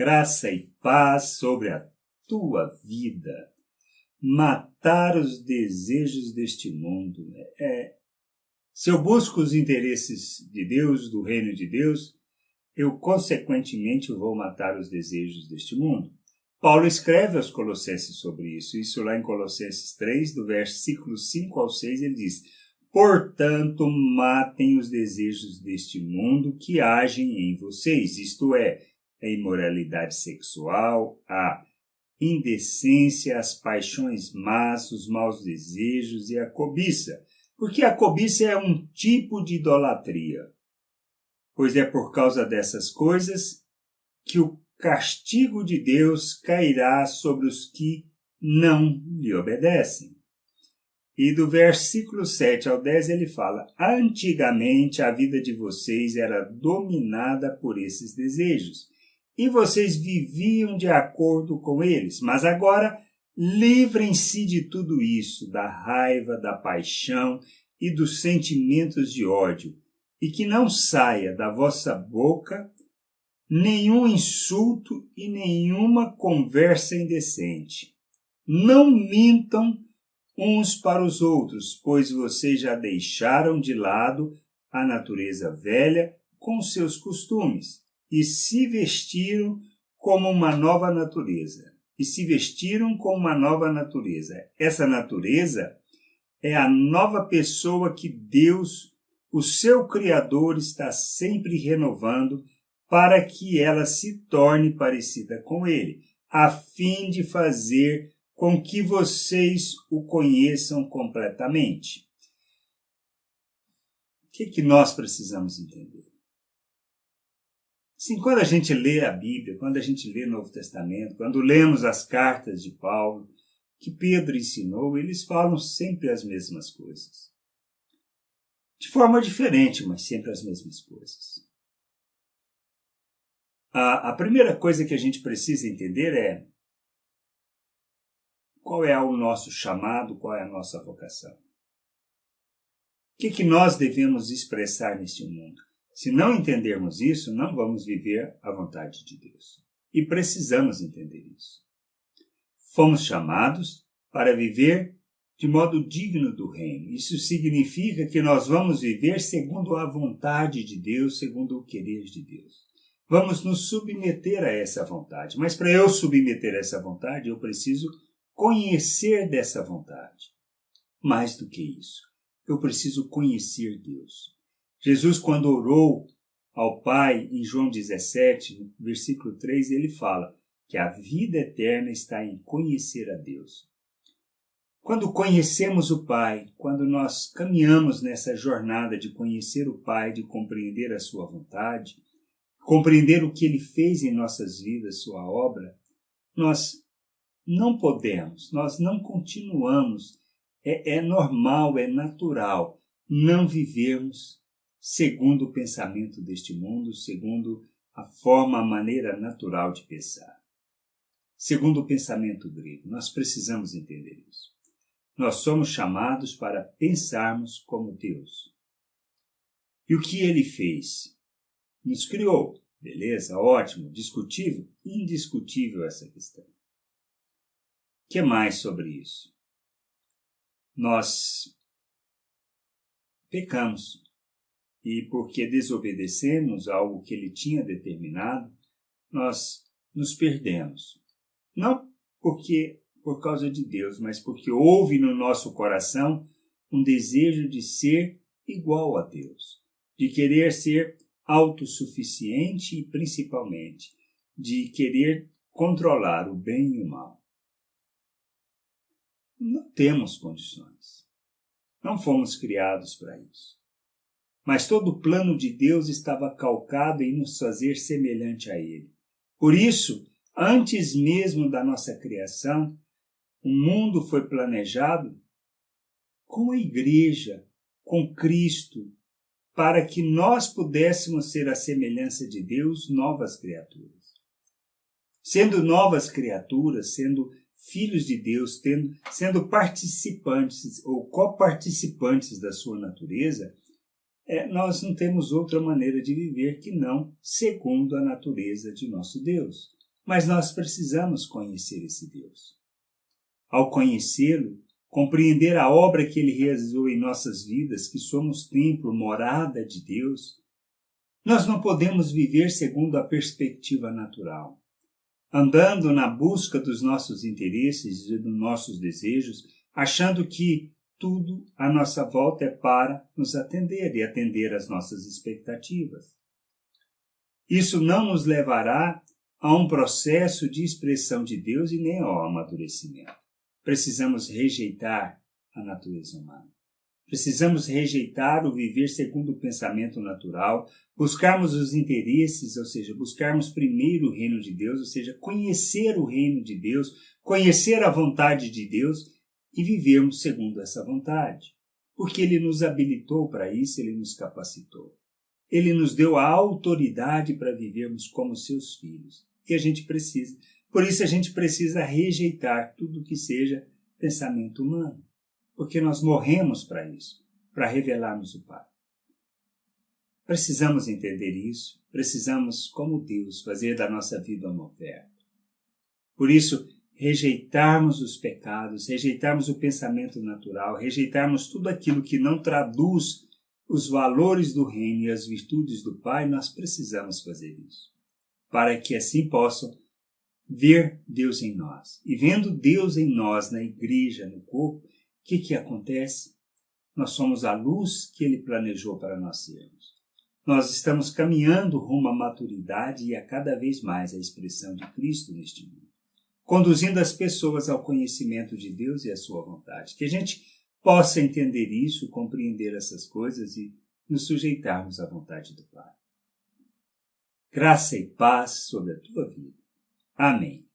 graça e paz sobre a tua vida. Matar os desejos deste mundo. Se eu busco os interesses de Deus, do reino de Deus, eu consequentemente vou matar os desejos deste mundo. Paulo escreve aos Colossenses sobre isso lá em Colossenses 3, do versículo 5 ao 6, ele diz: portanto, matem os desejos deste mundo que agem em vocês, isto é, a imoralidade sexual, a indecência, as paixões más, os maus desejos e a cobiça, porque a cobiça é um tipo de idolatria, pois é por causa dessas coisas que o castigo de Deus cairá sobre os que não lhe obedecem. E do versículo 7 ao 10 ele fala: antigamente a vida de vocês era dominada por esses desejos, e vocês viviam de acordo com eles, mas agora livrem-se de tudo isso, da raiva, da paixão e dos sentimentos de ódio, e que não saia da vossa boca nenhum insulto e nenhuma conversa indecente. Não mintam uns para os outros, pois vocês já deixaram de lado a natureza velha com seus costumes e se vestiram como uma nova natureza. Essa natureza é a nova pessoa que Deus, o seu Criador, está sempre renovando para que ela se torne parecida com Ele, a fim de fazer com que vocês o conheçam completamente. O que nós precisamos entender? Sim, quando a gente lê a Bíblia, quando a gente lê o Novo Testamento, quando lemos as cartas de Paulo, que Pedro ensinou, eles falam sempre as mesmas coisas. De forma diferente, mas sempre as mesmas coisas. A primeira coisa que a gente precisa entender é qual é o nosso chamado, qual é a nossa vocação. O que nós devemos expressar neste mundo? Se não entendermos isso, não vamos viver a vontade de Deus. E precisamos entender isso. Fomos chamados para viver de modo digno do reino. Isso significa que nós vamos viver segundo a vontade de Deus, segundo o querer de Deus. Vamos nos submeter a essa vontade. Mas para eu submeter a essa vontade, eu preciso conhecer dessa vontade. Mais do que isso, eu preciso conhecer Deus. Jesus, quando orou ao Pai, em João 17, no versículo 3, ele fala que a vida eterna está em conhecer a Deus. Quando conhecemos o Pai, quando nós caminhamos nessa jornada de conhecer o Pai, de compreender a sua vontade, compreender o que Ele fez em nossas vidas, sua obra, nós não podemos, nós não continuamos, é normal, é natural não vivermos segundo o pensamento deste mundo, segundo a forma, a maneira natural de pensar. Segundo o pensamento grego, nós precisamos entender isso. Nós somos chamados para pensarmos como Deus. E o que Ele fez? Nos criou. Beleza, ótimo, discutível? Indiscutível essa questão. O que mais sobre isso? Nós pecamos. E porque desobedecemos algo que Ele tinha determinado, nós nos perdemos. Não por causa de Deus, mas porque houve no nosso coração um desejo de ser igual a Deus, de querer ser autossuficiente e, principalmente, de querer controlar o bem e o mal. Não temos condições. Não fomos criados para isso. Mas todo o plano de Deus estava calcado em nos fazer semelhante a Ele. Por isso, antes mesmo da nossa criação, o mundo foi planejado com a igreja, com Cristo, para que nós pudéssemos ser a semelhança de Deus, novas criaturas. Sendo novas criaturas, sendo filhos de Deus, sendo participantes ou coparticipantes da sua natureza, nós não temos outra maneira de viver que não segundo a natureza de nosso Deus. mas nós precisamos conhecer esse Deus. Ao conhecê-lo, compreender a obra que ele realizou em nossas vidas, que somos templo, morada de Deus, nós não podemos viver segundo a perspectiva natural, andando na busca dos nossos interesses e dos nossos desejos, achando que tudo à nossa volta é para nos atender e atender às nossas expectativas. Isso não nos levará a um processo de expressão de Deus e nem ao amadurecimento. Precisamos rejeitar a natureza humana. Precisamos rejeitar o viver segundo o pensamento natural, buscarmos os interesses, ou seja, buscarmos primeiro o reino de Deus, ou seja, conhecer o reino de Deus, conhecer a vontade de Deus e vivermos segundo essa vontade. Porque Ele nos habilitou para isso, Ele nos capacitou. Ele nos deu a autoridade para vivermos como seus filhos. E a gente precisa. Por isso a gente precisa rejeitar tudo que seja pensamento humano. Porque nós morremos para isso, para revelarmos o Pai. Precisamos entender isso. Precisamos, como Deus, fazer da nossa vida uma oferta. Por isso, rejeitarmos os pecados, rejeitarmos o pensamento natural, rejeitarmos tudo aquilo que não traduz os valores do reino e as virtudes do Pai, nós precisamos fazer isso. Para que assim possam ver Deus em nós. E vendo Deus em nós, na igreja, no corpo, o que acontece? Nós somos a luz que Ele planejou para nós sermos. Nós estamos caminhando rumo à maturidade e a cada vez mais a expressão de Cristo neste mundo, conduzindo as pessoas ao conhecimento de Deus e à sua vontade. Que a gente possa entender isso, compreender essas coisas e nos sujeitarmos à vontade do Pai. Graça e paz sobre a tua vida. Amém.